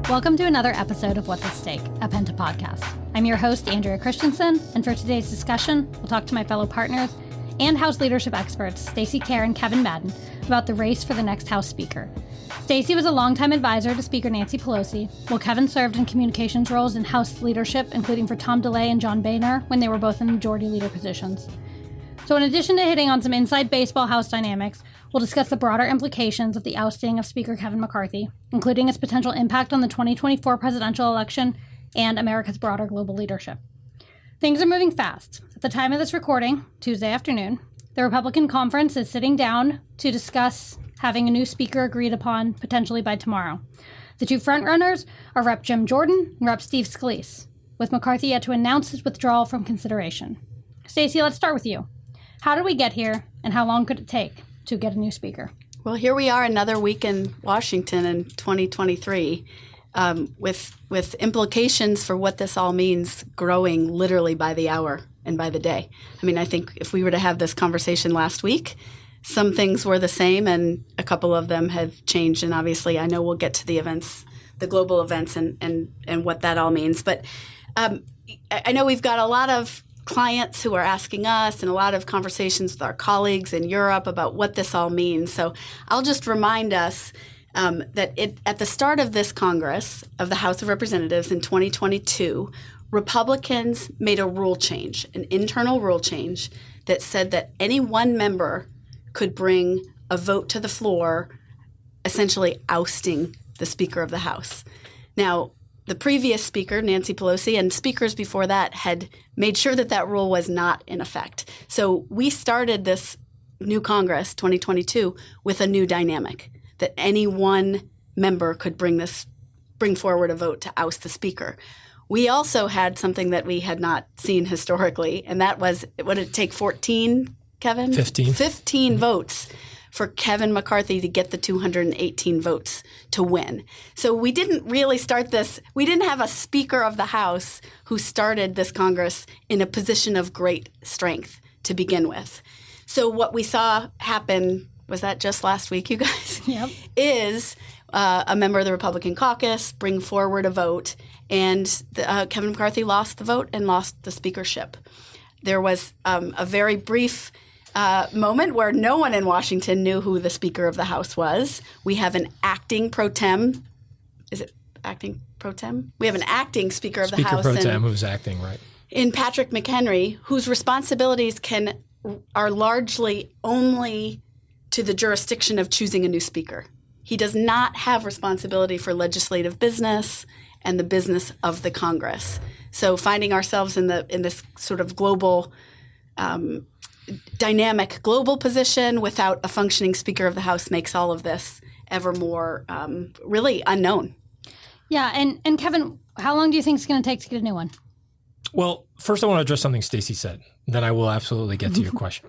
Welcome to another episode of What's at Stake, a Penta podcast. I'm your host, Andrea Christianson, and for today's discussion, we'll talk to my fellow partners and House leadership experts, Stacy, Kerr, and Kevin Madden, about the race for the next House Speaker. Stacy was a longtime advisor to Speaker Nancy Pelosi, while Kevin served in communications roles in House leadership, including for Tom DeLay and John Boehner, when they were both in majority leader positions. So in addition to hitting on some inside baseball House dynamics, we'll discuss the broader implications of the ousting of Speaker Kevin McCarthy, including its potential impact on the 2024 presidential election and America's broader global leadership. Things are moving fast. At the time of this recording, Tuesday afternoon, the Republican conference is sitting down to discuss having a new speaker agreed upon potentially by tomorrow. The two frontrunners are Rep. Jim Jordan and Rep. Steve Scalise, with McCarthy yet to announce his withdrawal from consideration. Stacy, let's start with you. How did we get here, and how long could it take to get a new speaker? Well, here we are another week in Washington in 2023 with implications for what this all means growing literally by the hour and by the day. I mean, I think if we were to have this conversation last week, some things were the same and a couple of them have changed. And obviously, I know we'll get to the events, the global events and what that all means. But I know we've got a lot of clients who are asking us and a lot of conversations with our colleagues in Europe about what this all means. So I'll just remind us that at the start of this Congress of the House of Representatives in 2022, Republicans made a rule change, an internal rule change that said that any one member could bring a vote to the floor, essentially ousting the Speaker of the House. Now, the previous Speaker, Nancy Pelosi, and speakers before that had made sure that that rule was not in effect. So we started this new Congress, 2022, with a new dynamic, that any one member could bring forward a vote to oust the Speaker. We also had something that we had not seen historically, and that was, what did it take, 14, Kevin? 15. 15 votes for Kevin McCarthy to get the 218 votes to win. So we didn't really start this. We didn't have a Speaker of the House who started this Congress in a position of great strength to begin with. So what we saw happen, was that just last week, you guys? Yep. Is a member of the Republican caucus bring forward a vote, and Kevin McCarthy lost the vote and lost the speakership. There was a very brief moment where no one in Washington knew who the Speaker of the House was. We have an acting pro tem. Is it acting pro tem? We have an acting Speaker of the House. Speaker pro tem who's acting, right. In Patrick McHenry, whose responsibilities are largely only to the jurisdiction of choosing a new speaker. He does not have responsibility for legislative business and the business of the Congress. So finding ourselves in this sort of global dynamic global position without a functioning Speaker of the House makes all of this ever more really unknown. Yeah, and Kevin, how long do you think it's going to take to get a new one? Well, first I want to address something Stacy said. Then I will absolutely get to your question.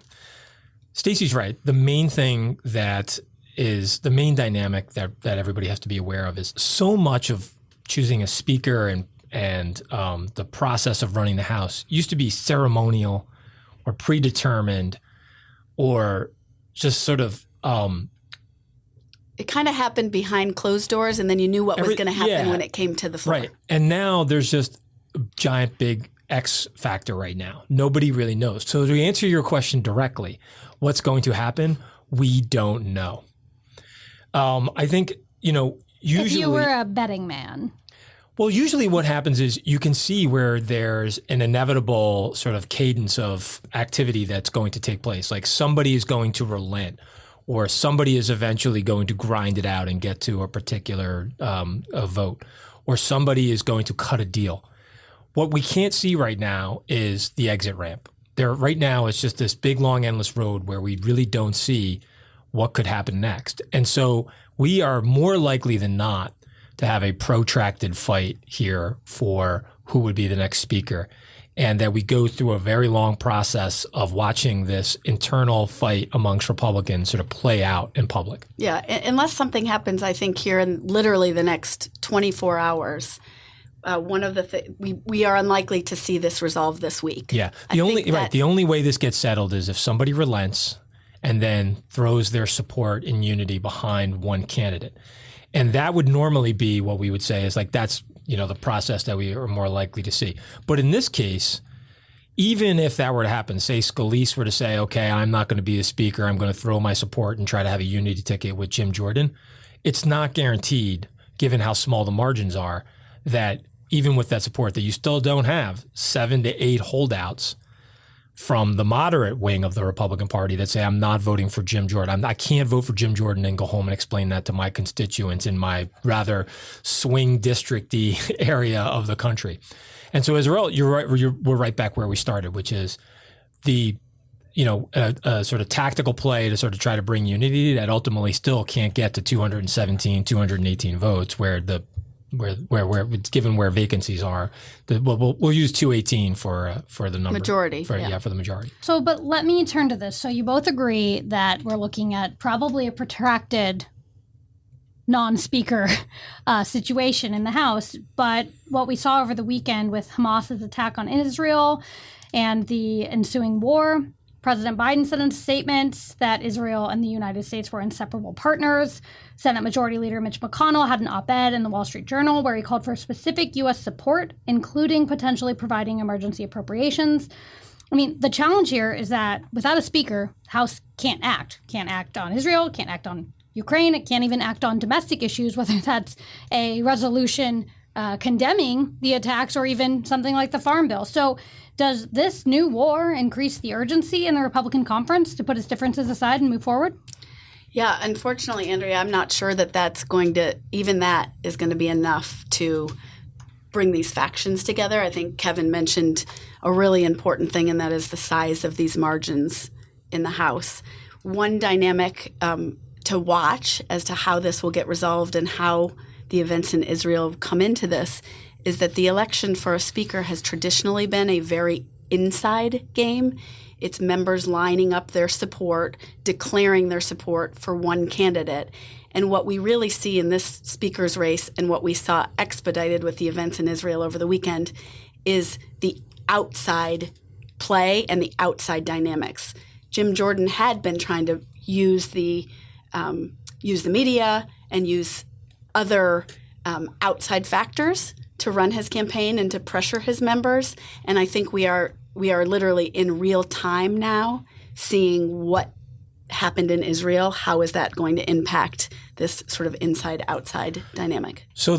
Stacy's right. The main thing that is the main dynamic that everybody has to be aware of is so much of choosing a speaker and the process of running the House used to be ceremonial or predetermined or just sort of it kind of happened behind closed doors, and then you knew what was going to happen when it came to the floor. Right. And now there's just a giant big X factor right now. Nobody really knows. So to answer your question directly, what's going to happen? We don't know. I think, usually— If you were a betting man. Well, usually what happens is you can see where there's an inevitable sort of cadence of activity that's going to take place. Like somebody is going to relent, or somebody is eventually going to grind it out and get to a particular a vote, or somebody is going to cut a deal. What we can't see right now is the exit ramp. Right now, it's just this big, long, endless road where we really don't see what could happen next. And so we are more likely than not to have a protracted fight here for who would be the next speaker, and that we go through a very long process of watching this internal fight amongst Republicans sort of play out in public. Yeah, unless something happens, I think, here in literally the next 24 hours, we are unlikely to see this resolved this week. Yeah, the only way this gets settled is if somebody relents and then throws their support in unity behind one candidate. And that would normally be what we would say is like, that's, the process that we are more likely to see. But in this case, even if that were to happen, say Scalise were to say, okay, I'm not going to be the speaker, I'm going to throw my support and try to have a unity ticket with Jim Jordan, it's not guaranteed, given how small the margins are, that even with that support, that you still don't have 7 to 8 holdouts from the moderate wing of the Republican Party that say, I'm not voting for Jim Jordan. I can't vote for Jim Jordan and go home and explain that to my constituents in my rather swing district-y area of the country. And so as a result, you're right, we're right back where we started, which is a sort of tactical play to sort of try to bring unity that ultimately still can't get to 217, 218 votes, where given where vacancies are, we'll use 218 for the number majority for the majority. So, but let me turn to this. So you both agree that we're looking at probably a protracted non-speaker situation in the House. But what we saw over the weekend with Hamas's attack on Israel and the ensuing war, President Biden said in statements that Israel and the United States were inseparable partners. Senate Majority Leader Mitch McConnell had an op-ed in the Wall Street Journal where he called for specific U.S. support, including potentially providing emergency appropriations. I mean, the challenge here is that without a speaker, the House can't act on Israel, can't act on Ukraine, it can't even act on domestic issues, whether that's a resolution condemning the attacks or even something like the Farm Bill. So does this new war increase the urgency in the Republican conference to put its differences aside and move forward? Yeah, unfortunately, Andrea, I'm not sure that that is going to be enough to bring these factions together. I think Kevin mentioned a really important thing, and that is the size of these margins in the House. One dynamic to watch as to how this will get resolved and how the events in Israel come into this is that the election for a speaker has traditionally been a very inside game. It's members lining up their support, declaring their support for one candidate. And what we really see in this speaker's race and what we saw expedited with the events in Israel over the weekend is the outside play and the outside dynamics. Jim Jordan had been trying to use the media and use other outside factors to run his campaign and to pressure his members. And I think we are literally in real time now seeing what happened in Israel. How is that going to impact this sort of inside-outside dynamic? So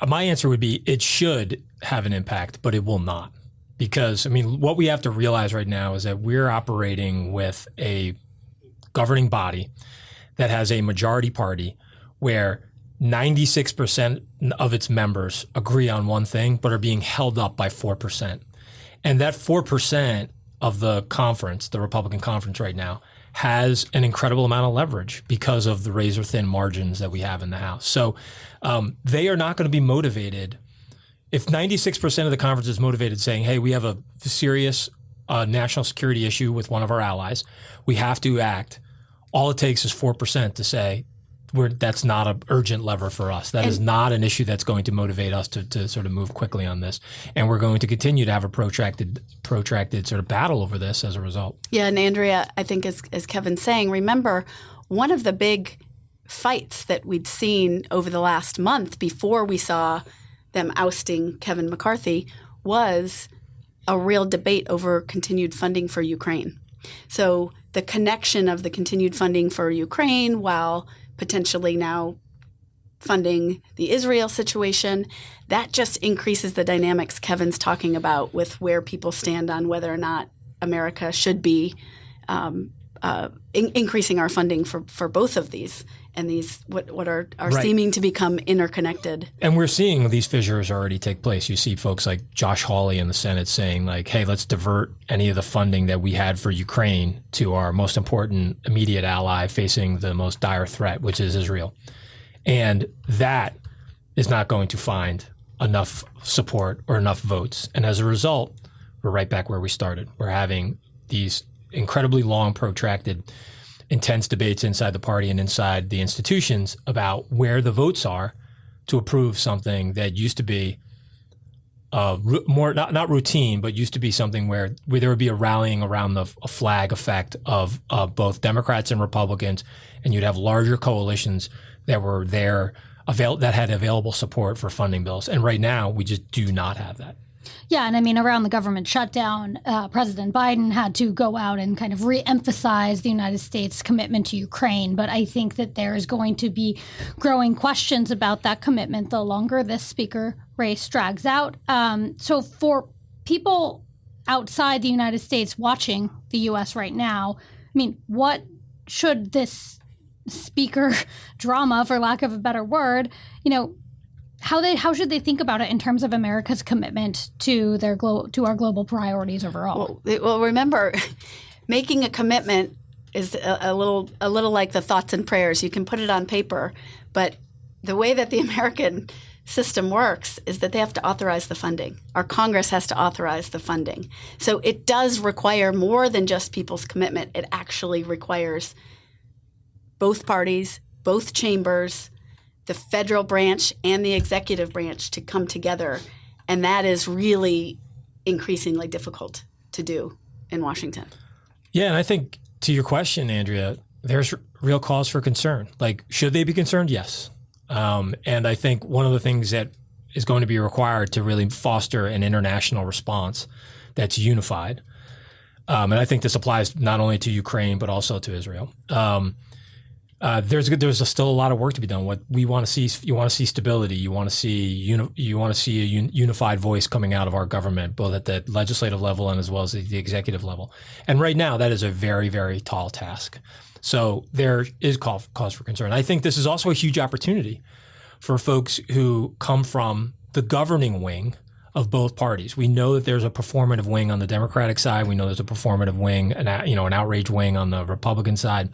my answer would be it should have an impact, but it will not. Because, what we have to realize right now is that we're operating with a governing body that has a majority party where 96% of its members agree on one thing, but are being held up by 4%. And that 4% of the conference, the Republican conference right now, has an incredible amount of leverage because of the razor-thin margins that we have in the House. So they are not going to be motivated. If 96% of the conference is motivated saying, hey, we have a serious national security issue with one of our allies, we have to act, all it takes is 4% to say, that's not an urgent lever for us. That is not an issue that's going to motivate us to sort of move quickly on this. And we're going to continue to have a protracted sort of battle over this as a result. Yeah, and Andrea, I think as Kevin's saying, remember, one of the big fights that we'd seen over the last month before we saw them ousting Kevin McCarthy was a real debate over continued funding for Ukraine. So the connection of the continued funding for Ukraine while potentially now funding the Israel situation, that just increases the dynamics Kevin's talking about with where people stand on whether or not America should be increasing our funding for both of these and these what are right. Seeming to become interconnected. And we're seeing these fissures already take place. You see folks like Josh Hawley in the Senate saying like, hey, let's divert any of the funding that we had for Ukraine to our most important immediate ally facing the most dire threat, which is Israel. And that is not going to find enough support or enough votes. And as a result, we're right back where we started. We're having these incredibly long, protracted, intense debates inside the party and inside the institutions about where the votes are to approve something that used to be more not routine, but used to be something where there would be a rallying around a flag effect of both Democrats and Republicans, and you'd have larger coalitions that were there that had available support for funding bills. And right now, we just do not have that. Yeah, and I mean, around the government shutdown, President Biden had to go out and kind of re-emphasize the United States' commitment to Ukraine. But I think that there is going to be growing questions about that commitment the longer this speaker race drags out. So for people outside the United States watching the U.S. right now, I mean, what should this speaker drama, for lack of a better word, how should they think about it in terms of America's commitment to our global priorities overall? Well, remember, making a commitment is a little like the thoughts and prayers. You can put it on paper, but the way that the American system works is that they have to authorize the funding. Our Congress has to authorize the funding. So it does require more than just people's commitment. It actually requires both parties, both chambers, the federal branch and the executive branch to come together. And that is really increasingly difficult to do in Washington. Yeah, and I think to your question, there's real cause for concern. Like, should they be concerned? Yes. And I think one of the things that is going to be required to really foster an international response that's unified, and I think this applies not only to Ukraine, but also to Israel, there's still a lot of work to be done. What we want to see, you want to see stability. You want to see a unified voice coming out of our government, both at the legislative level and as well as the executive level. And right now, that is a very, very tall task. So there is cause for concern. I think this is also a huge opportunity for folks who come from the governing wing of both parties. We know that there's a performative wing on the Democratic side. We know there's a performative wing, an outrage wing on the Republican side.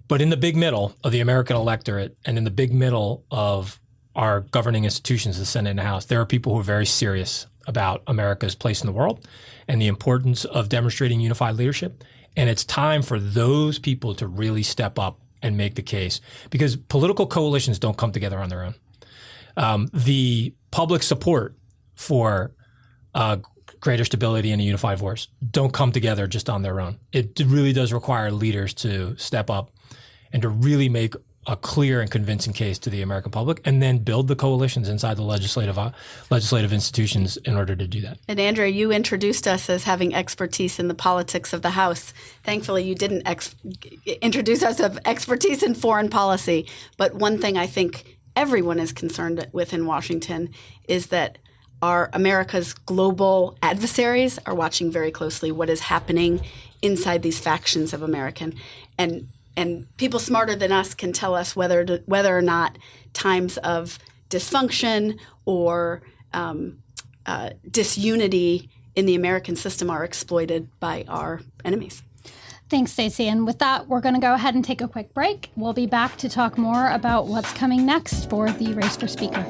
But in the big middle of the American electorate and in the big middle of our governing institutions, the Senate and the House, there are people who are very serious about America's place in the world and the importance of demonstrating unified leadership. And it's time for those people to really step up and make the case, because political coalitions don't come together on their own. The public support for greater stability and a unified voice don't come together just on their own. It really does require leaders to step up and to really make a clear and convincing case to the American public, and then build the coalitions inside the legislative institutions in order to do that. And Andrea, you introduced us as having expertise in the politics of the House. Thankfully, you didn't introduce us of expertise in foreign policy. But one thing I think everyone is concerned with in Washington is that America's global adversaries are watching very closely what is happening inside these factions of American. And people smarter than us can tell us whether or not times of dysfunction or disunity in the American system are exploited by our enemies. Thanks, Stacy. And with that, we're going to go ahead and take a quick break. We'll be back to talk more about what's coming next for the race for Speaker.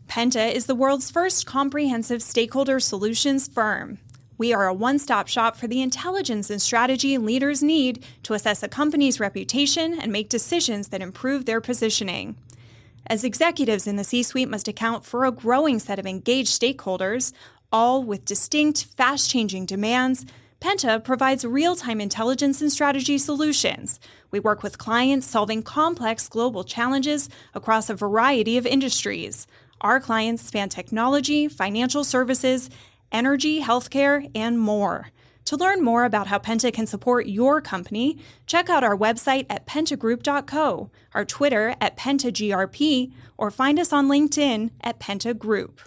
Penta is the world's first comprehensive stakeholder solutions firm. We are a one-stop shop for the intelligence and strategy leaders need to assess a company's reputation and make decisions that improve their positioning. As executives in the C-suite must account for a growing set of engaged stakeholders, all with distinct, fast-changing demands, Penta provides real-time intelligence and strategy solutions. We work with clients solving complex global challenges across a variety of industries. Our clients span technology, financial services, energy, healthcare, and more. To learn more about how Penta can support your company, check out our website at pentagroup.co, our Twitter at pentagrp, or find us on LinkedIn at Penta Group.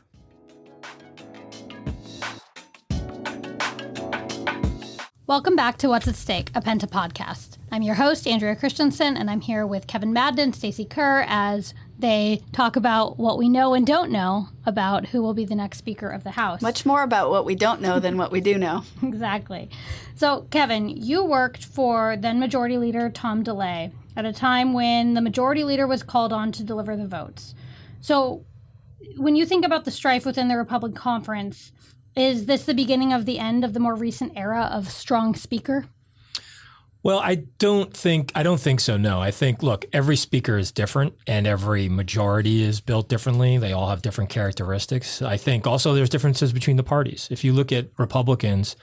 Welcome back to What's at Stake, a Penta podcast. I'm your host, Andrea Christianson, and I'm here with Kevin Madden and Stacy Kerr as they talk about what we know and don't know about who will be the next Speaker of the House. Much more about what we don't know than what we do know. Exactly. So, Kevin, you worked for then Majority Leader Tom DeLay at a time when the Majority Leader was called on to deliver the votes. So, when you think about the strife within the Republican conference, is this the beginning of the end of the more recent era of strong Speaker? Well, I don't think so. No, I think, look, every speaker is different and every majority is built differently. They all have different characteristics. I think also there's differences between the parties. If you look at Republicans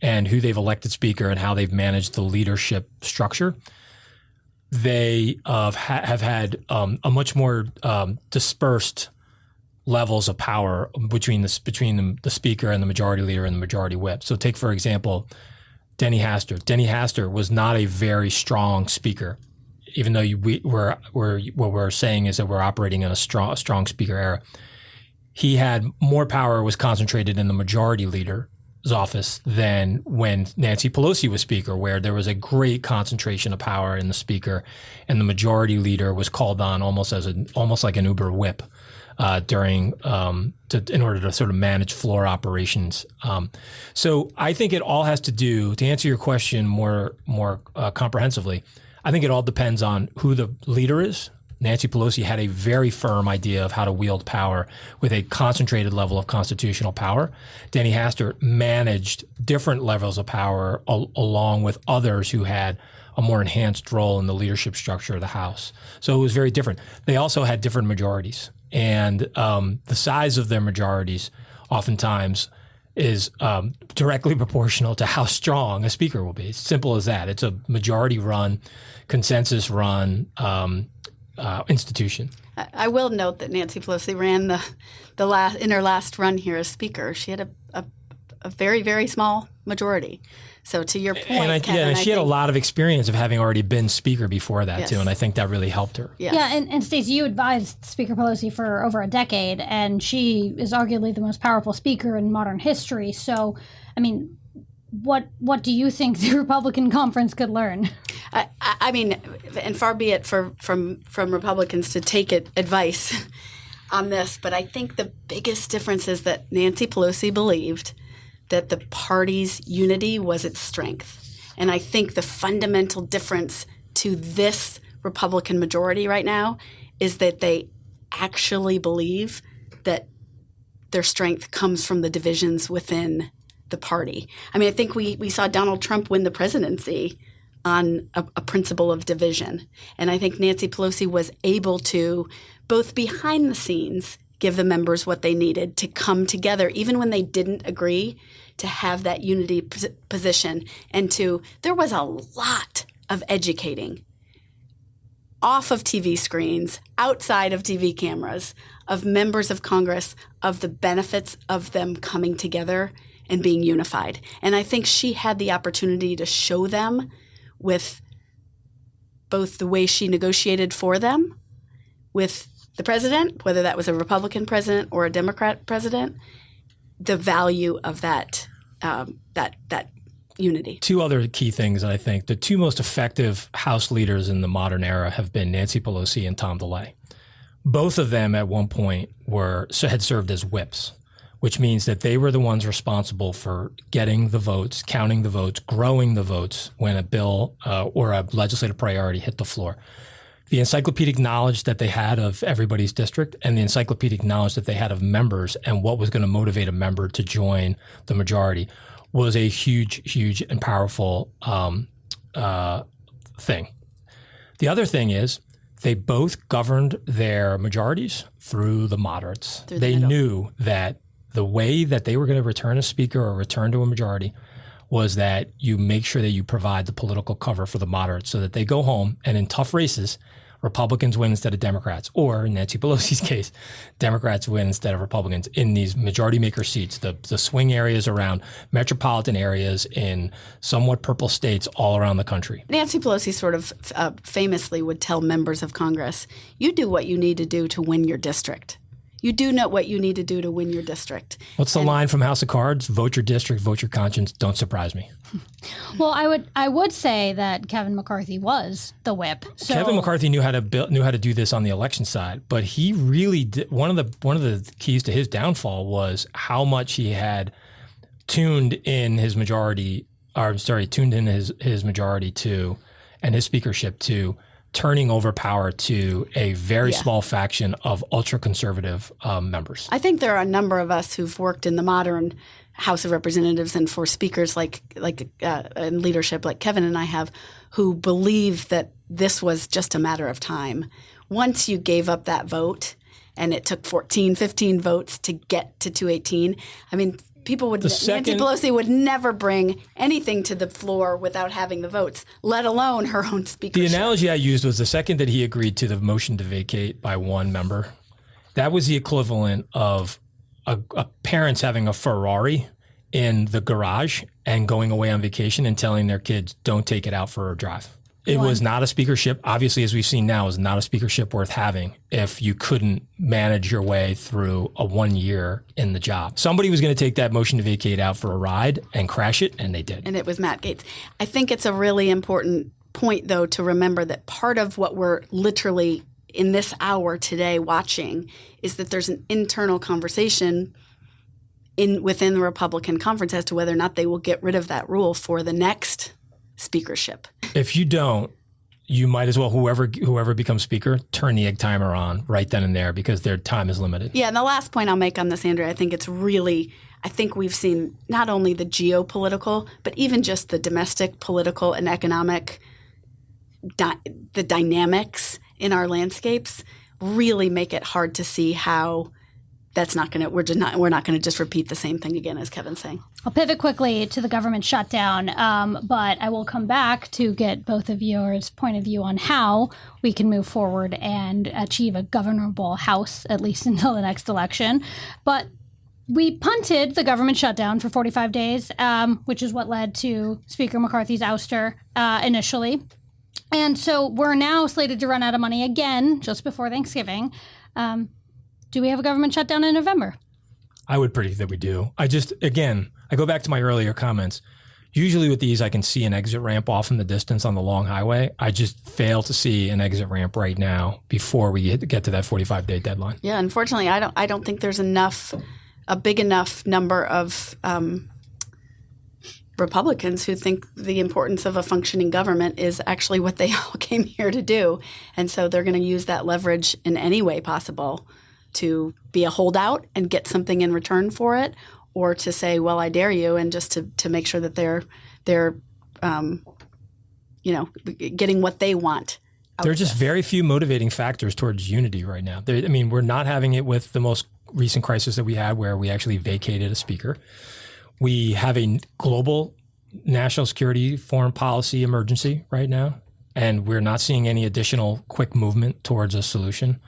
and who they've elected speaker and how they've managed the leadership structure, they have had a much more dispersed levels of power between the speaker and the majority leader and the majority whip. So take, for example, Denny Hastert. Denny Hastert was not a very strong speaker, even though what we're saying is that we're operating in a strong speaker era. He had more power, was concentrated in the majority leader's office than when Nancy Pelosi was speaker, where there was a great concentration of power in the speaker, and the majority leader was called on almost like an Uber whip. In order to sort of manage floor operations. So I think it all has to do, to answer your question more comprehensively, I think it all depends on who the leader is. Nancy Pelosi had a very firm idea of how to wield power with a concentrated level of constitutional power. Denny Hastert managed different levels of power along with others who had a more enhanced role in the leadership structure of the House. So it was very different. They also had different majorities. And the size of their majorities oftentimes is directly proportional to how strong a speaker will be. It's simple as that. It's a majority-run, consensus-run institution. I will note that Nancy Pelosi ran in her last run here as speaker. She had a very, very small majority. So to your point, Kevin, she had a lot of experience of having already been speaker before that too, and I think that really helped her. Yes. Yeah, and Stacy, you advised Speaker Pelosi for over a decade, and she is arguably the most powerful speaker in modern history. So, I mean, what do you think the Republican conference could learn? I mean, and far be it from Republicans to take advice on this, but I think the biggest difference is that Nancy Pelosi believed that the party's unity was its strength. And I think the fundamental difference to this Republican majority right now is that they actually believe that their strength comes from the divisions within the party. I mean, I think we saw Donald Trump win the presidency on a principle of division. And I think Nancy Pelosi was able to, both behind the scenes, give the members what they needed to come together, even when they didn't agree, to have that unity position. And there was a lot of educating off of TV screens, outside of TV cameras, of members of Congress, of the benefits of them coming together and being unified. And I think she had the opportunity to show them with both the way she negotiated for them with the president, whether that was a Republican president or a Democrat president, the value of that unity. Two other key things, I think. The two most effective House leaders in the modern era have been Nancy Pelosi and Tom DeLay. Both of them at one point had served as whips, which means that they were the ones responsible for getting the votes, counting the votes, growing the votes when a bill or a legislative priority hit the floor. The encyclopedic knowledge that they had of everybody's district and the encyclopedic knowledge that they had of members and what was going to motivate a member to join the majority was a huge, huge and powerful thing. The other thing is they both governed their majorities through the moderates. They knew that the way that they were going to return a speaker or return to a majority was that you make sure that you provide the political cover for the moderates so that they go home and in tough races, Republicans win instead of Democrats, or in Nancy Pelosi's case, Democrats win instead of Republicans in these majority maker seats, the swing areas around metropolitan areas in somewhat purple states all around the country. Nancy Pelosi sort of famously would tell members of Congress, you do what you need to do to win your district. You do know what you need to do to win your district. What's the line from House of Cards? Vote your district, vote your conscience. Don't surprise me. Well, I would say that Kevin McCarthy was the whip. So. Kevin McCarthy knew how to do this on the election side, but he really did. One of the keys to his downfall was how much he had tuned in his majority to and his speakership to turning over power to a very small faction of ultra-conservative members. I think there are a number of us who've worked in the modern House of Representatives and for speakers and leadership like Kevin and I have, who believe that this was just a matter of time. Once you gave up that vote, and it took 14, 15 votes to get to 218, I mean, Nancy Pelosi would never bring anything to the floor without having the votes, let alone her own speakership. The analogy I used was the second that he agreed to the motion to vacate by one member, that was the equivalent of a parents having a Ferrari in the garage and going away on vacation and telling their kids, don't take it out for a drive. It was not a speakership, obviously, as we've seen now, is not a speakership worth having if you couldn't manage your way through a 1 year in the job. Somebody was going to take that motion to vacate out for a ride and crash it, and they did. And it was Matt Gaetz. I think it's a really important point, though, to remember that part of what we're literally in this hour today watching is that there's an internal conversation within the Republican conference as to whether or not they will get rid of that rule for the next speakership. If you don't, you might as well, whoever becomes speaker, turn the egg timer on right then and there because their time is limited. Yeah, and the last point I'll make on this, Andrea, I think we've seen not only the geopolitical, but even just the domestic, political, and economic the dynamics in our landscapes really make it hard to see how that's not going to we're not going to just repeat the same thing again, as Kevin's saying. I'll pivot quickly to the government shutdown, but I will come back to get both of yours point of view on how we can move forward and achieve a governable House, at least until the next election. But we punted the government shutdown for 45 days, which is what led to Speaker McCarthy's ouster initially. And so we're now slated to run out of money again just before Thanksgiving. Do we have a government shutdown in November? I would predict that we do. I go back to my earlier comments. Usually with these, I can see an exit ramp off in the distance on the long highway. I just fail to see an exit ramp right now before we get to that 45-day deadline. Yeah, unfortunately, I don't think there's a big enough number of Republicans who think the importance of a functioning government is actually what they all came here to do. And so they're going to use that leverage in any way possible to be a holdout and get something in return for it, or to say, well, I dare you, and just to make sure that they're getting what they want. There are just very few motivating factors towards unity right now. We're not having it with the most recent crisis that we had where we actually vacated a speaker. We have a global national security foreign policy emergency right now, and we're not seeing any additional quick movement towards a solution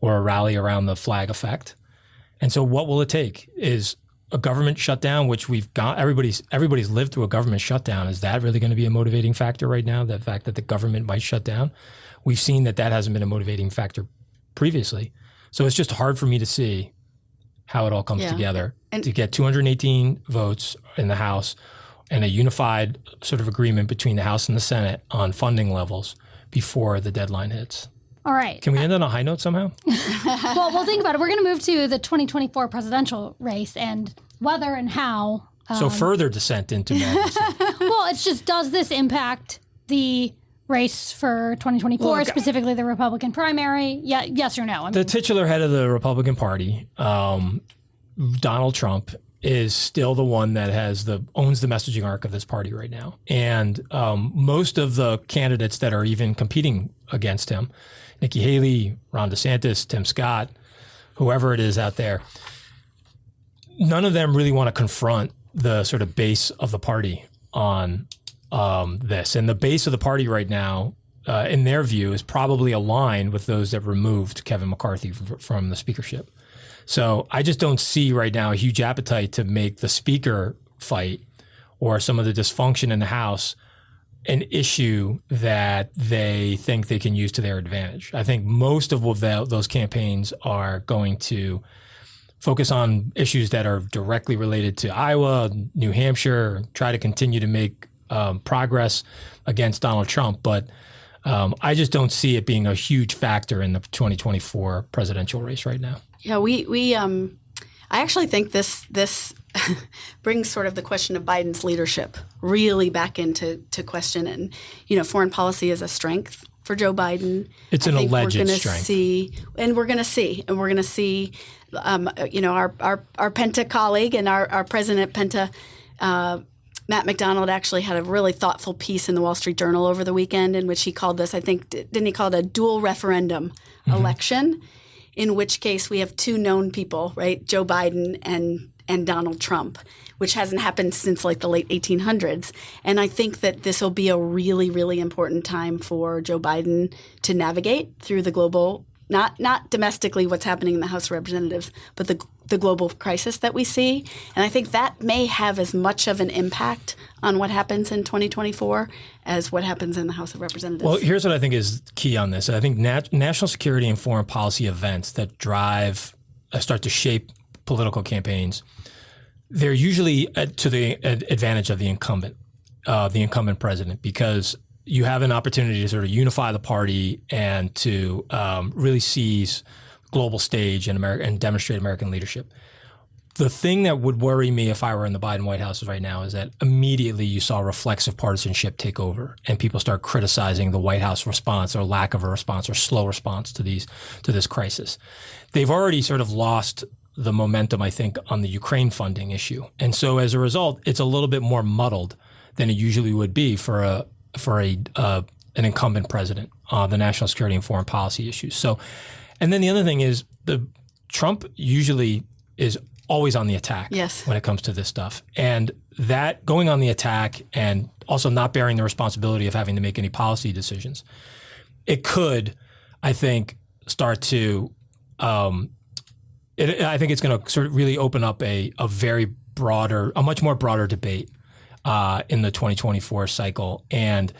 or a rally around the flag effect. And so what will it take? Is a government shutdown, which we've got, everybody's lived through a government shutdown. Is that really going to be a motivating factor right now? The fact that the government might shut down? We've seen that hasn't been a motivating factor previously. So it's just hard for me to see how it all comes together and to get 218 votes in the House and a unified sort of agreement between the House and the Senate on funding levels before the deadline hits. All right. Can we end on a high note somehow? Well, we'll think about it. We're going to move to the 2024 presidential race and whether and how. So further descent into madness. Well, it's just, does this impact the race for 2024, look, specifically the Republican primary? Yeah, yes or no? The titular head of the Republican Party, Donald Trump, is still the one that owns the messaging arc of this party right now. And most of the candidates that are even competing against him, Nikki Haley, Ron DeSantis, Tim Scott, whoever it is out there, none of them really want to confront the sort of base of the party on this. And the base of the party right now, in their view, is probably aligned with those that removed Kevin McCarthy from the speakership. So I just don't see right now a huge appetite to make the speaker fight or some of the dysfunction in the House an issue that they think they can use to their advantage. I think most of those campaigns are going to focus on issues that are directly related to Iowa, New Hampshire, try to continue to make progress against Donald Trump. But I just don't see it being a huge factor in the 2024 presidential race right now. Yeah, I actually think this brings sort of the question of Biden's leadership really back into question. And, foreign policy is a strength for Joe Biden. It's an alleged strength. We're going to see. Our Penta colleague and our president Penta, Matt McDonald, actually had a really thoughtful piece in the Wall Street Journal over the weekend in which he called this, I think, didn't he call it a dual referendum election, in which case we have two known people, right? Joe Biden and Donald Trump, which hasn't happened since like the late 1800s. And I think that this will be a really, really important time for Joe Biden to navigate through the global, not domestically what's happening in the House of Representatives, but the global crisis that we see. And I think that may have as much of an impact on what happens in 2024 as what happens in the House of Representatives. Well, here's what I think is key on this. I think national security and foreign policy events that start to shape political campaigns, they're usually to the advantage of the incumbent president, because you have an opportunity to sort of unify the party and to really seize global stage and demonstrate American leadership. The thing that would worry me if I were in the Biden White House right now is that immediately you saw reflexive partisanship take over and people start criticizing the White House response or lack of a response or slow response to this crisis. They've already sort of lost the momentum, I think, on the Ukraine funding issue. And so as a result, it's a little bit more muddled than it usually would be for an incumbent president on the national security and foreign policy issues. So, and then the other thing is Trump usually is always on the attack when it comes to this stuff. And that going on the attack and also not bearing the responsibility of having to make any policy decisions, it could, I think, start to I think it's going to sort of really open up a much more broader debate in the 2024 cycle. And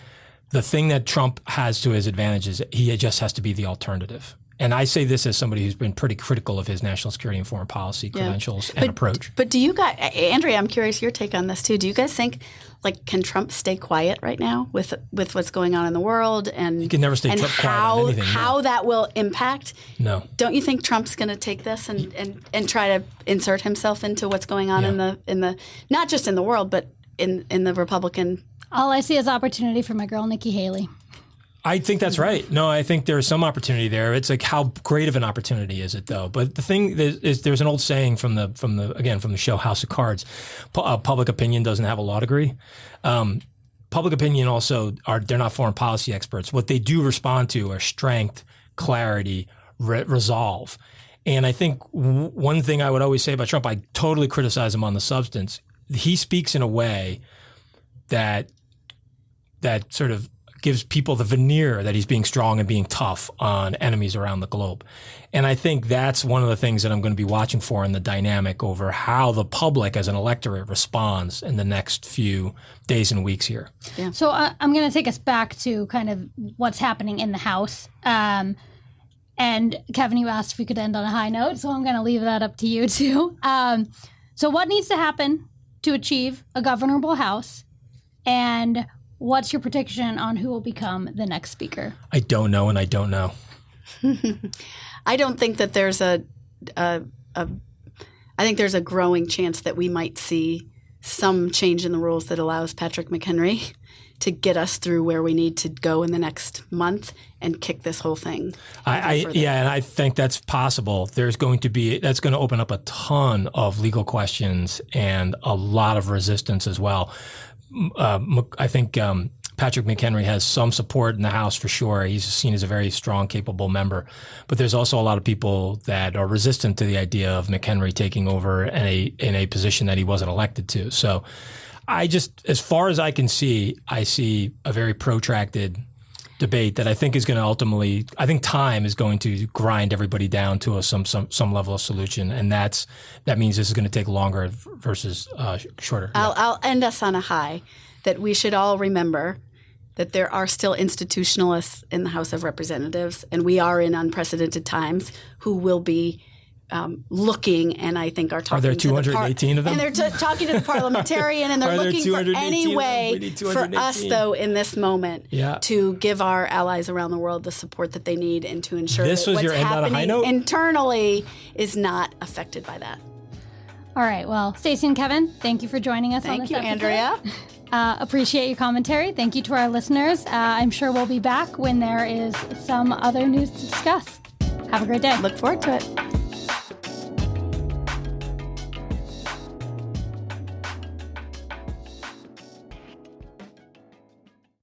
the thing that Trump has to his advantage is he just has to be the alternative. And I say this as somebody who's been pretty critical of his national security and foreign policy credentials and approach. But do you guys, Andrea, I'm curious your take on this too. Do you guys think, can Trump stay quiet right now with what's going on in the world? And he can never stay quiet on anything. How that will impact? No. Don't you think Trump's going to take this and try to insert himself into what's going on in the not just in the world, but in the Republican? All I see is opportunity for my girl Nikki Haley. I think that's right. No, I think there's some opportunity there. It's like, how great of an opportunity is it, though? But the thing is, there's an old saying from the show House of Cards: public opinion doesn't have a law degree. Public opinion also they're not foreign policy experts. What they do respond to are strength, clarity, resolve. And I think one thing I would always say about Trump, I totally criticize him on the substance. He speaks in a way that sort of gives people the veneer that he's being strong and being tough on enemies around the globe. And I think that's one of the things that I'm going to be watching for in the dynamic over how the public as an electorate responds in the next few days and weeks here. Yeah. So I'm going to take us back to kind of what's happening in the House. And Kevin, you asked if we could end on a high note, so I'm going to leave that up to you too. So what needs to happen to achieve a governable House? And what's your prediction on who will become the next speaker? I don't know, and I don't know. I don't think that there's I think there's a growing chance that we might see some change in the rules that allows Patrick McHenry to get us through where we need to go in the next month and kick this whole thing. And I think that's possible. That's going to open up a ton of legal questions and a lot of resistance as well. I think Patrick McHenry has some support in the House for sure. He's seen as a very strong, capable member. But there's also a lot of people that are resistant to the idea of McHenry taking over in a position that he wasn't elected to. So as far as I can see, I see a very protracted debate that I think is going to ultimately, I think time is going to grind everybody down to some level of solution. And that means this is going to take longer versus shorter. I'll end us on a high that we should all remember that there are still institutionalists in the House of Representatives, and we are in unprecedented times, who will be looking and I think are talking to the 218 of them? And they're talking to the parliamentarian and they're looking for any way for us, though, in this moment to give our allies around the world the support that they need and to ensure that what's happening internally is not affected by that. All right. Well, Stacy and Kevin, thank you for joining us on this episode. Thank you, Andrea. Appreciate your commentary. Thank you to our listeners. I'm sure we'll be back when there is some other news to discuss. Have a great day. Look forward to it.